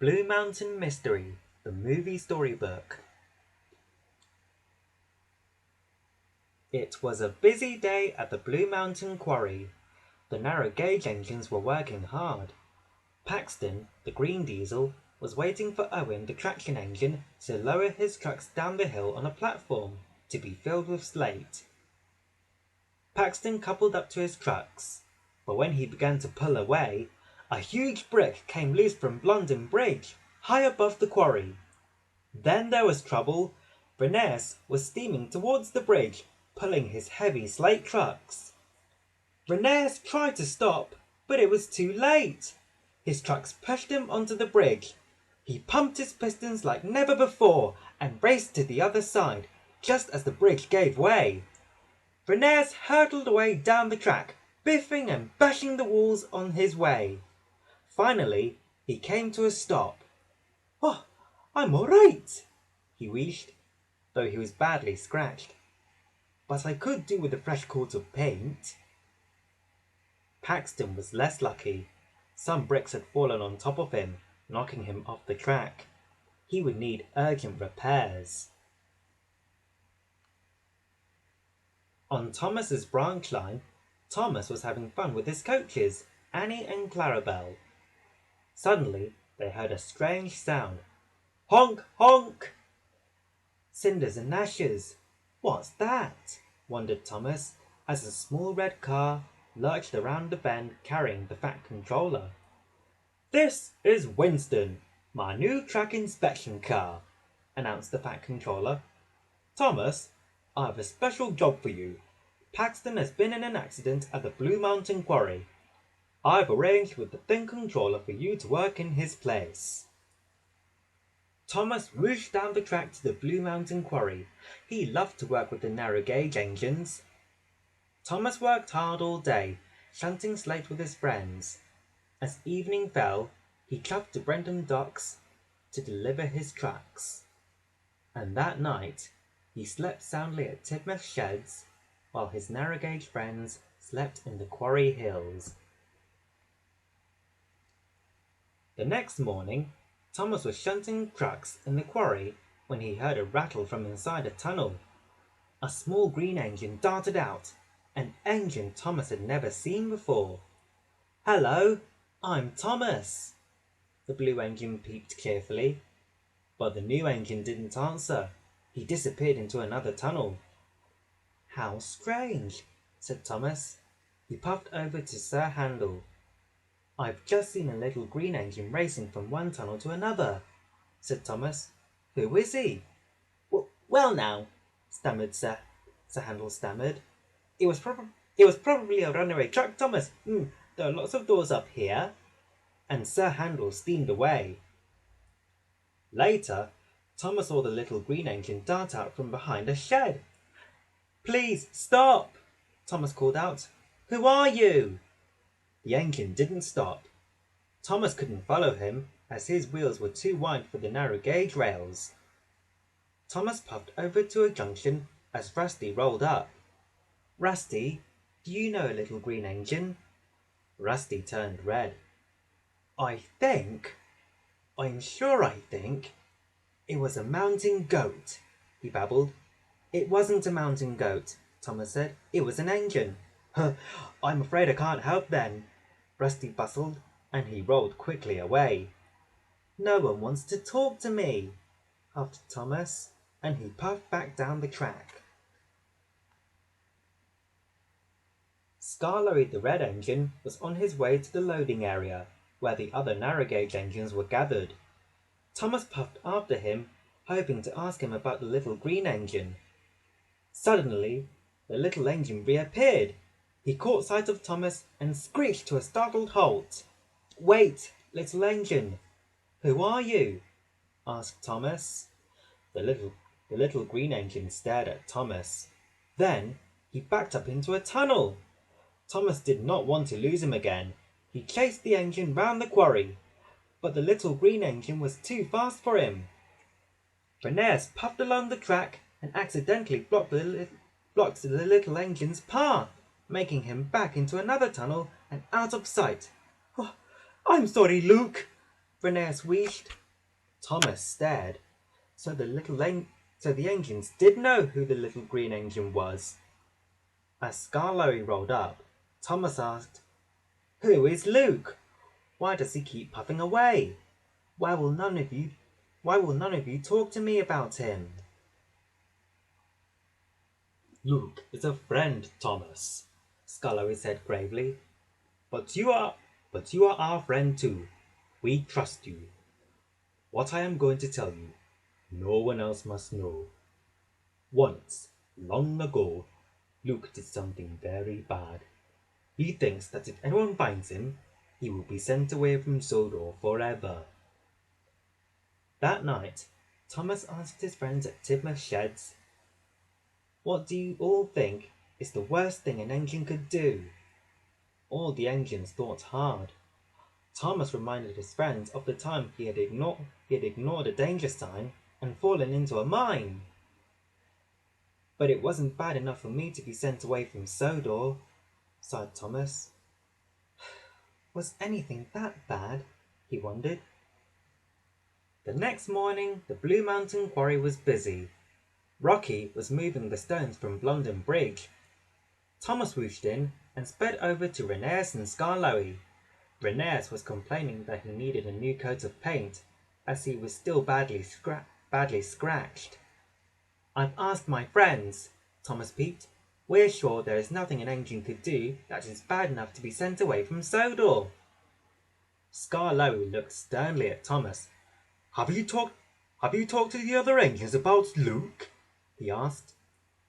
Blue Mountain Mystery, the Movie Storybook. It was a busy day at the Blue Mountain Quarry. The narrow gauge engines were working hard. Paxton, the green diesel, was waiting for Owen, the traction engine, to lower his trucks down the hill on a platform to be filled with slate. Paxton coupled up to his trucks, but when he began to pull away, a huge brick came loose from Blondin Bridge, high above the quarry. Then there was trouble. Bernice was steaming towards the bridge, pulling his heavy slate trucks. Bernice tried to stop, but it was too late. His trucks pushed him onto the bridge. He pumped his pistons like never before and raced to the other side, just as the bridge gave way. Bernice hurtled away down the track, biffing and bashing the walls on his way. Finally, he came to a stop. "Oh, I'm all right," he wheezed, though he was badly scratched. "But I could do with a fresh coat of paint." Paxton was less lucky. Some bricks had fallen on top of him, knocking him off the track. He would need urgent repairs. On Thomas's branch line, Thomas was having fun with his coaches, Annie and Clarabelle. Suddenly, they heard a strange sound. "Honk, honk!" Cinders and ashes. "What's that?" wondered Thomas, as a small red car lurched around the bend carrying the Fat Controller. "This is Winston, my new track inspection car," announced the Fat Controller. "Thomas, I have a special job for you. Paxton has been in an accident at the Blue Mountain Quarry. I've arranged with the Thin Controller for you to work in his place." Thomas whooshed down the track to the Blue Mountain Quarry. He loved to work with the narrow gauge engines. Thomas worked hard all day, shunting slate with his friends. As evening fell, he chuffed to Brenton Docks to deliver his trucks. And that night, he slept soundly at Tidmouth Sheds, while his narrow gauge friends slept in the quarry hills. The next morning, Thomas was shunting trucks in the quarry when he heard a rattle from inside a tunnel. A small green engine darted out, an engine Thomas had never seen before. "Hello, I'm Thomas," the blue engine peeped cheerfully. But the new engine didn't answer. He disappeared into another tunnel. "How strange," said Thomas. He puffed over to Sir Handel. "I've just seen a little green engine racing from one tunnel to another," said Thomas. "Who is he?" Well now," stammered Sir Handel stammered. It was probably a runaway truck, Thomas. There are lots of doors up here." And Sir Handel steamed away. Later, Thomas saw the little green engine dart out from behind a shed. "Please stop!" Thomas called out. "Who are you?" The engine didn't stop. Thomas couldn't follow him, as his wheels were too wide for the narrow gauge rails. Thomas puffed over to a junction as Rusty rolled up. "Rusty, do you know a little green engine?" Rusty turned red. I'm sure I think, it was a mountain goat," he babbled. "It wasn't a mountain goat," Thomas said. "It was an engine." "I'm afraid I can't help then," Rusty bustled, and he rolled quickly away. "No one wants to talk to me," huffed Thomas, and he puffed back down the track. Scarloey, the red engine, was on his way to the loading area, where the other narrow gauge engines were gathered. Thomas puffed after him, hoping to ask him about the little green engine. Suddenly, the little engine reappeared. He caught sight of Thomas and screeched to a startled halt. "Wait, little engine! Who are you?" asked Thomas. The little green engine stared at Thomas. Then he backed up into a tunnel. Thomas did not want to lose him again. He chased the engine round the quarry, but the little green engine was too fast for him. Bernice puffed along the track and accidentally blocked the little engine's path, making him back into another tunnel and out of sight. "Oh, I'm sorry, Luke," Phineas wheezed. Thomas stared. So so the engines did know who the little green engine was. As Scarlowy rolled up, Thomas asked, "Who is Luke? Why does he keep puffing away? Why will none of you talk to me about him?" "Luke is a friend, Thomas," Scarlowy said gravely. But you are our friend too. We trust you. What I am going to tell you, no one else must know. Once, long ago, Luke did something very bad. He thinks that if anyone finds him, he will be sent away from Sodor forever. That night, Thomas asked his friends at Tidmouth Sheds, "What do you all think is the worst thing an engine could do?" All the engines thought hard. Thomas reminded his friends of the time he had ignored a danger sign and fallen into a mine. "But it wasn't bad enough for me to be sent away from Sodor," sighed Thomas. Was anything that bad? He wondered. The next morning, the Blue Mountain Quarry was busy. Rocky was moving the stones from Blondon Bridge. Thomas whooshed in and sped over to Rheneas and Skarloey. Rheneas was complaining that he needed a new coat of paint, as he was still badly scratched. "I've asked my friends," Thomas peeped. "We're sure there is nothing an engine could do that is bad enough to be sent away from Sodor." Skarloey looked sternly at Thomas. Have you talked to the other engines about Luke?" he asked.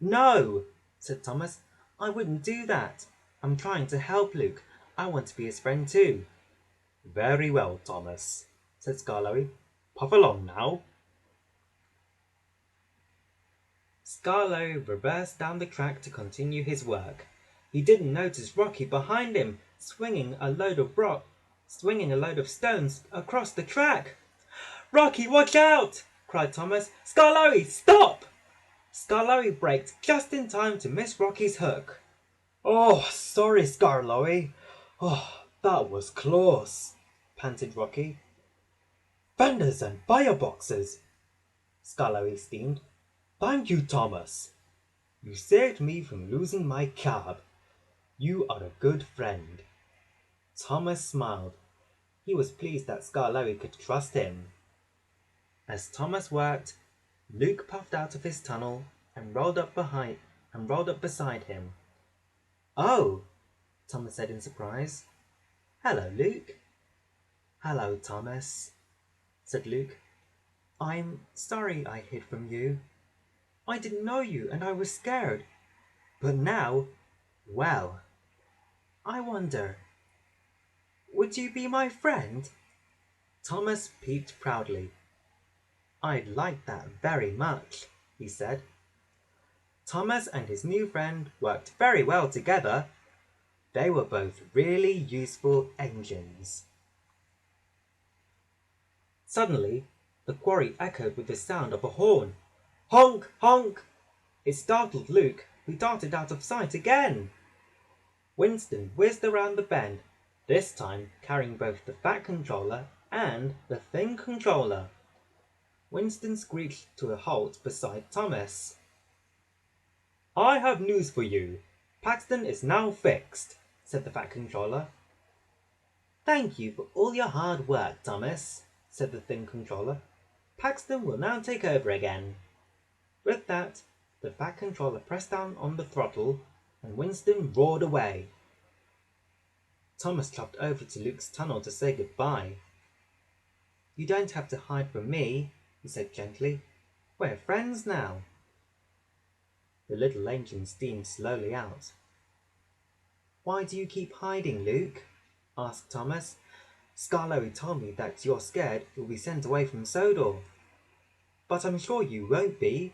"No," said Thomas. "I wouldn't do that. I'm trying to help Luke. I want to be his friend too." "Very well, Thomas," said Skarloey. "Puff along now." Skarloey reversed down the track to continue his work. He didn't notice Rocky behind him, swinging a load of stones across the track. "Rocky, watch out!" cried Thomas. "Skarloey, stop!" Skarloey braked just in time to miss Rocky's hook. "Oh, sorry, Skarloey. Oh, that was close," panted Rocky. "Fenders and fireboxes!" Skarloey steamed. "Thank you, Thomas. You saved me from losing my cab. You are a good friend." Thomas smiled. He was pleased that Skarloey could trust him. As Thomas worked, Luke puffed out of his tunnel and rolled up beside him. "Oh," Thomas said in surprise. "Hello, Luke." "Hello, Thomas," said Luke. "I'm sorry I hid from you. I didn't know you and I was scared. But now, well, I wonder, would you be my friend?" Thomas peeped proudly. "I'd like that very much," he said. Thomas and his new friend worked very well together. They were both really useful engines. Suddenly, the quarry echoed with the sound of a horn. "Honk! Honk!" It startled Luke, who darted out of sight again. Winston whizzed around the bend, this time carrying both the Fat Controller and the Thin Controller. Winston screeched to a halt beside Thomas. "I have news for you. Paxton is now fixed," said the Fat Controller. "Thank you for all your hard work, Thomas," said the Thin Controller. "Paxton will now take over again." With that, the Fat Controller pressed down on the throttle, and Winston roared away. Thomas chopped over to Luke's tunnel to say goodbye. "You don't have to hide from me," he said gently. "We're friends now." The little engine steamed slowly out. "Why do you keep hiding, Luke?" asked Thomas. "Skarloey told me that you're scared you'll be sent away from Sodor. But I'm sure you won't be."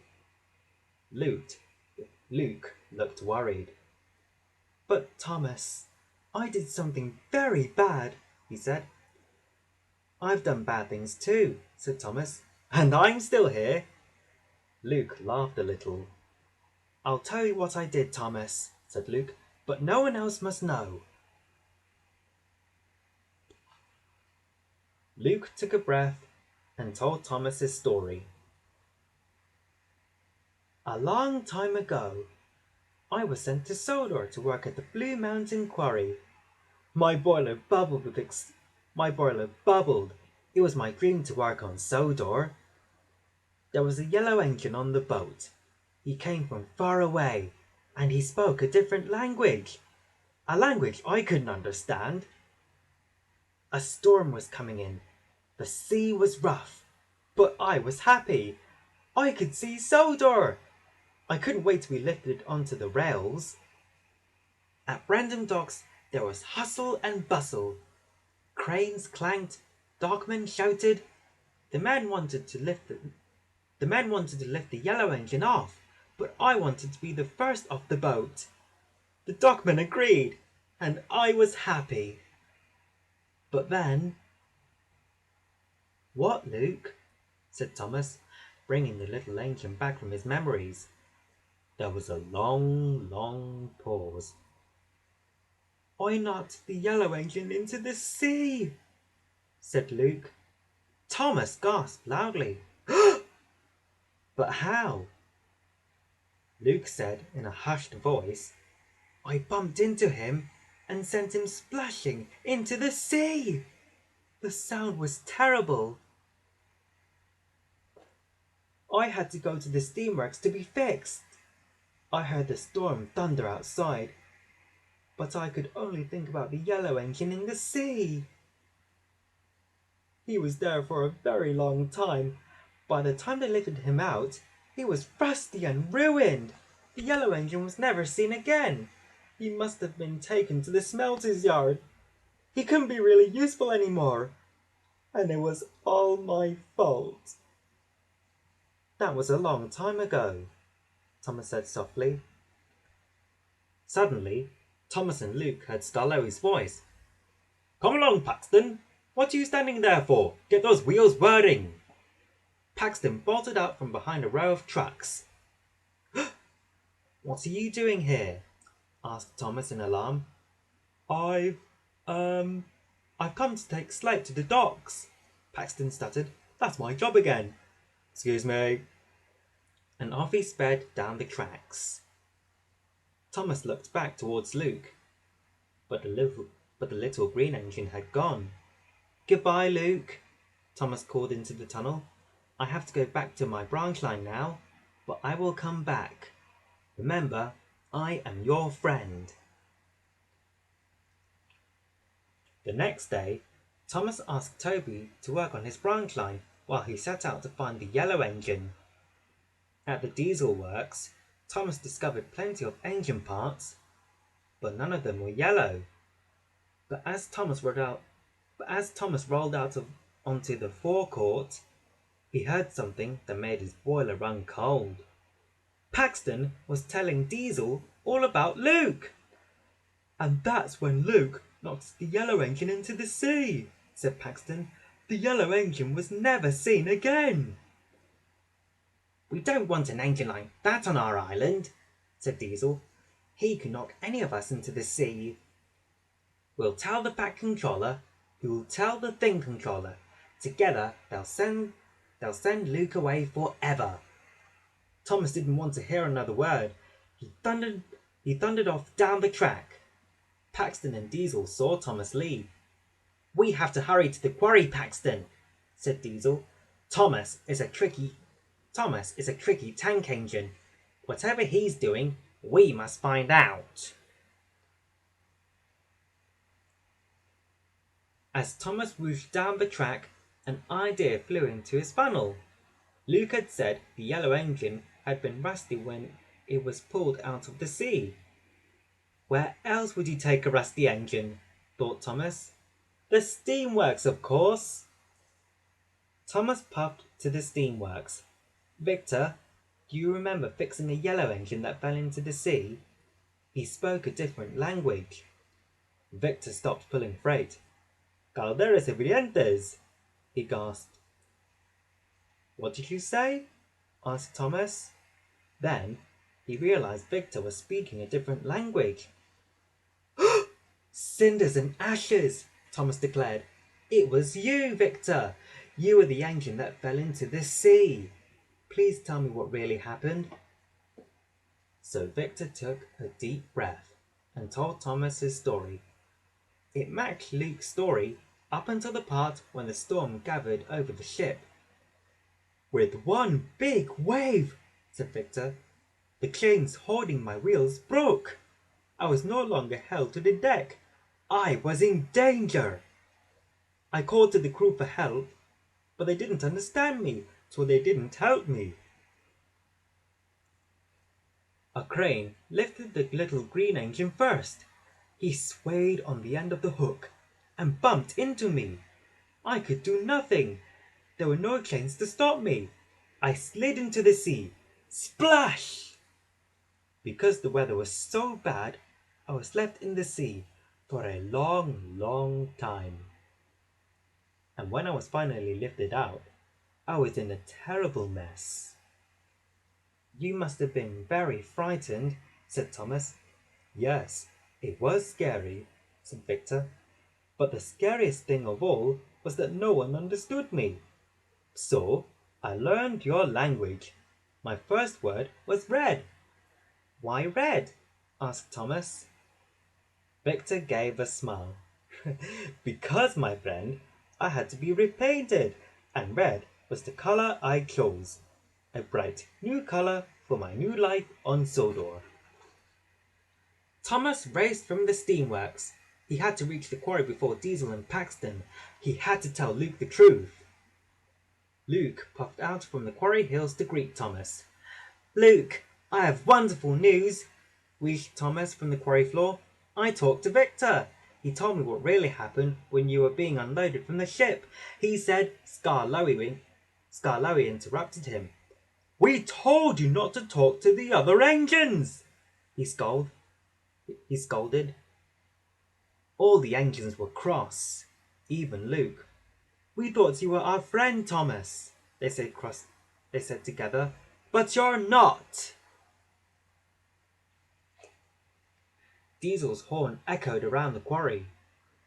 Luke looked worried. "But Thomas, I did something very bad," he said. "I've done bad things too," said Thomas. "And I'm still here." Luke laughed a little. "I'll tell you what I did, Thomas," said Luke, "but no one else must know." Luke took a breath and told Thomas his story. A long time ago, I was sent to Sodor to work at the Blue Mountain Quarry. My boiler bubbled my boiler bubbled. It was my dream to work on Sodor. There was a yellow engine on the boat. He came from far away, and he spoke a different language, a language I couldn't understand. A storm was coming in. The sea was rough, but I was happy. I could see Sodor. I couldn't wait to be lifted onto the rails. At random docks, there was hustle and bustle. Cranes clanked, dockmen shouted. The men wanted to lift the yellow engine off, but I wanted to be the first off the boat. The dockmen agreed, and I was happy. But then... "What, Luke?" said Thomas, bringing the little engine back from his memories. There was a long, long pause. "I knocked the yellow engine into the sea," said Luke. Thomas gasped loudly. "But how?" Luke said in a hushed voice. "I bumped into him and sent him splashing into the sea. The sound was terrible. I had to go to the steamworks to be fixed. I heard the storm thunder outside, but I could only think about the yellow engine in the sea. He was there for a very long time. By the time they lifted him out, he was rusty and ruined. The yellow engine was never seen again. He must have been taken to the smelter's yard. He couldn't be really useful anymore. And it was all my fault." "That was a long time ago," Thomas said softly. Suddenly, Thomas and Luke heard Scarlowi's voice. "Come along, Paxton. What are you standing there for? Get those wheels whirring." Paxton bolted out from behind a row of trucks. "What are you doing here?" asked Thomas in alarm. I've come to take Slate to the docks," Paxton stuttered. "That's my job again." "Excuse me." And off he sped down the tracks. Thomas looked back towards Luke, but the little green engine had gone. "Goodbye, Luke," Thomas called into the tunnel. "I have to go back to my branch line now, but I will come back. Remember, I am your friend." The next day, Thomas asked Toby to work on his branch line while he set out to find the yellow engine. At the diesel works, Thomas discovered plenty of engine parts, but none of them were yellow. But as Thomas rolled out onto the forecourt, he heard something that made his boiler run cold. Paxton was telling Diesel all about Luke. "And that's when Luke knocked the yellow engine into the sea," said Paxton. "The yellow engine was never seen again." "We don't want an engine like that on our island," said Diesel. "He can knock any of us into the sea." "We'll tell the Pack Controller, who will tell the Thing Controller. Together they'll send Luke away forever." Thomas didn't want to hear another word. He thundered off down the track. Paxton and Diesel saw Thomas leave. "We have to hurry to the quarry, Paxton," said Diesel. Thomas is a tricky tank engine. Whatever he's doing, we must find out." As Thomas whooshed down the track, an idea flew into his funnel. Luke had said the yellow engine had been rusty when it was pulled out of the sea. Where else would you take a rusty engine? Thought Thomas. The steamworks, of course. Thomas puffed to the steamworks. "Victor, do you remember fixing a yellow engine that fell into the sea?" He spoke a different language. Victor stopped pulling freight. "Calderas evidentes," he gasped. "What did you say?" asked Thomas. Then he realized Victor was speaking a different language. "Cinders and ashes," Thomas declared. It was you, Victor! You were the engine that fell into the sea. Please tell me what really happened. So Victor took a deep breath and told Thomas his story. It matched Luke's story up until the part when the storm gathered over the ship. With one big wave, said Victor, the chains holding my wheels broke. I was no longer held to the deck. I was in danger. I called to the crew for help, but they didn't understand me, so they didn't help me. A crane lifted the little green engine first. He swayed on the end of the hook and bumped into me. I could do nothing. There were no chains to stop me. I slid into the sea. Splash! Because the weather was so bad, I was left in the sea for a long, long time. And when I was finally lifted out, I was in a terrible mess. You must have been very frightened, said Thomas. Yes, it was scary, said Victor. But the scariest thing of all was that no one understood me. So I learned your language. My first word was red. Why red? Asked Thomas. Victor gave a smile. Because, my friend, I had to be repainted, and red was the color I chose. A bright new color for my new life on Sodor. Thomas raced from the steamworks. He had to reach the quarry before Diesel and Paxton. He had to tell Luke the truth. Luke puffed out from the quarry hills to greet Thomas. Luke, I have wonderful news, wheezed Thomas from the quarry floor. I talked to Victor. He told me what really happened when you were being unloaded from the ship. He said, Skarloey interrupted him. We told you not to talk to the other engines, he scolded. All the engines were cross, even Luke. We thought you were our friend, Thomas, they said together. But you're not. Diesel's horn echoed around the quarry.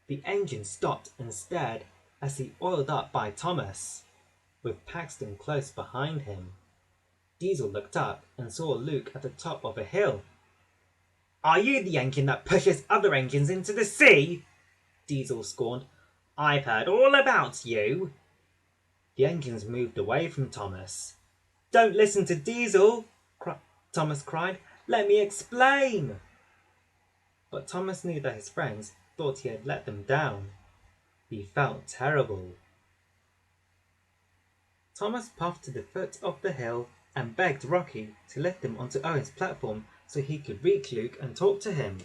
The engine stopped and stared as he oiled up by Thomas, with Paxton close behind him. Diesel looked up and saw Luke at the top of a hill. Are you the engine that pushes other engines into the sea? Diesel scorned. I've heard all about you. The engines moved away from Thomas. Don't listen to Diesel, Thomas cried. Let me explain. But Thomas knew that his friends thought he had let them down. He felt terrible. Thomas puffed to the foot of the hill and begged Rocky to lift him onto Owen's platform so he could reach Luke and talk to him.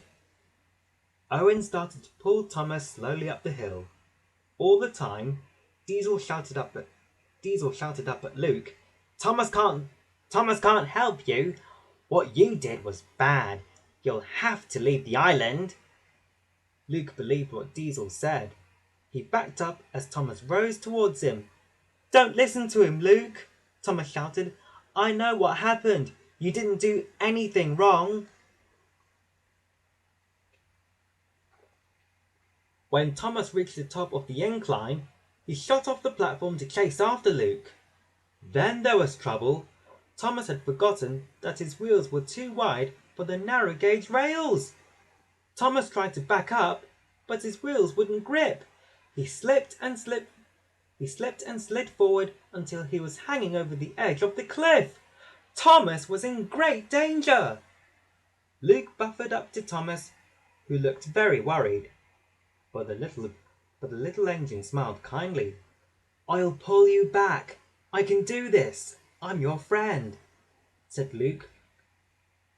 Owen started to pull Thomas slowly up the hill. All the time, Diesel shouted up at Luke, Thomas can't help you. What you did was bad. You'll have to leave the island. Luke believed what Diesel said. He backed up as Thomas rose towards him. Don't listen to him, Luke, Thomas shouted. I know what happened. You didn't do anything wrong. When Thomas reached the top of the incline, he shot off the platform to chase after Luke. Then there was trouble. Thomas had forgotten that his wheels were too wide for the narrow gauge rails. Thomas tried to back up, but his wheels wouldn't grip. He slipped and slid forward until he was hanging over the edge of the cliff. Thomas was in great danger. Luke buffered up to Thomas, who looked very worried. But the little engine smiled kindly. I'll pull you back. I can do this. I'm your friend, said Luke.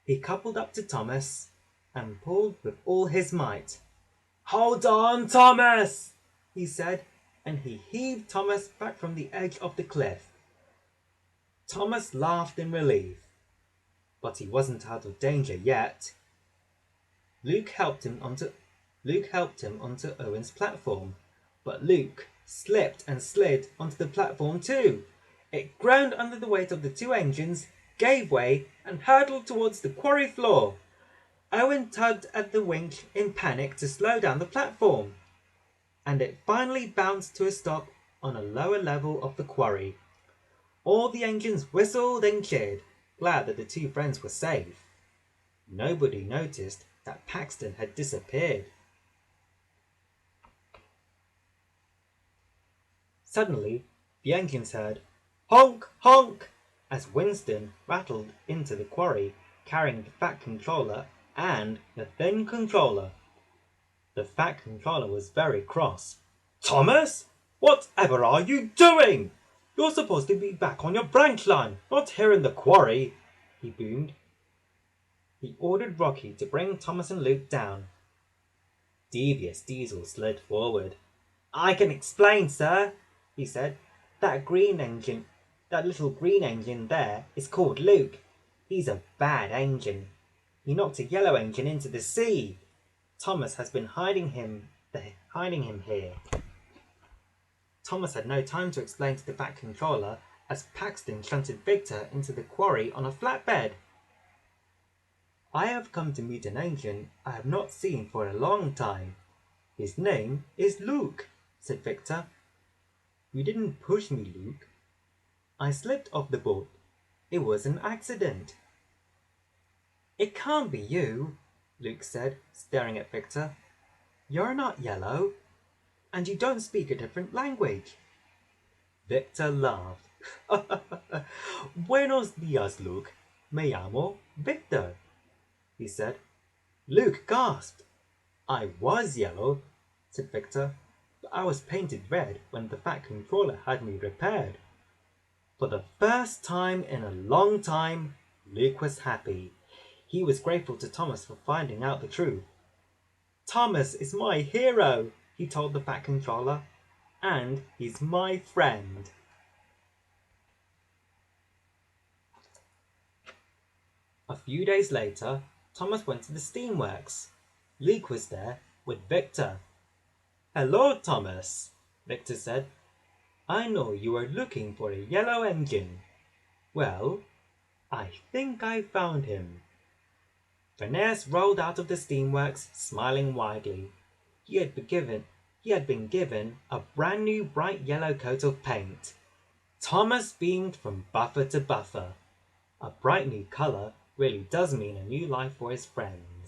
He coupled up to Thomas and pulled with all his might. Hold on, Thomas, he said, and he heaved Thomas back from the edge of the cliff. Thomas laughed in relief, but he wasn't out of danger yet. Luke helped him onto Owen's platform, but Luke slipped and slid onto the platform too. It groaned under the weight of the two engines, gave way, and hurtled towards the quarry floor. Owen tugged at the winch in panic to slow down the platform. and it finally bounced to a stop on a lower level of the quarry. All the engines whistled and cheered, glad that the two friends were safe. Nobody noticed that Paxton had disappeared. Suddenly, the engines heard honk, honk, as Winston rattled into the quarry, carrying the Fat Controller and the Thin Controller. The Fat Controller was very cross. Thomas, whatever are you doing? You're supposed to be back on your branch line, not here in the quarry, he boomed. He ordered Rocky to bring Thomas and Luke down. Devious Diesel slid forward. I can explain, sir, he said. That little green engine there is called Luke. He's a bad engine. He knocked a yellow engine into the sea. Thomas has been hiding him here. Thomas had no time to explain to the Fat Controller as Paxton shunted Victor into the quarry on a flatbed. I have come to meet an engine I have not seen for a long time. His name is Luke, said Victor. You didn't push me, Luke. I slipped off the boat. It was an accident. It can't be you, Luke said, staring at Victor. You're not yellow, and you don't speak a different language. Victor laughed. Buenos dias, Luke. Me llamo Victor, he said. Luke gasped. I was yellow, said Victor, but I was painted red when the Fat Controller had me repaired. For the first time in a long time, Luke was happy. He was grateful to Thomas for finding out the truth. Thomas is my hero, he told the Fat Controller, and he's my friend. A few days later, Thomas went to the steamworks. Luke was there with Victor. Hello, Thomas, Victor said. I know you are looking for a yellow engine. Well, I think I found him. Phineas rolled out of the steamworks, smiling widely. He had been given a brand new bright yellow coat of paint. Thomas beamed from buffer to buffer. A bright new colour really does mean a new life for his friend.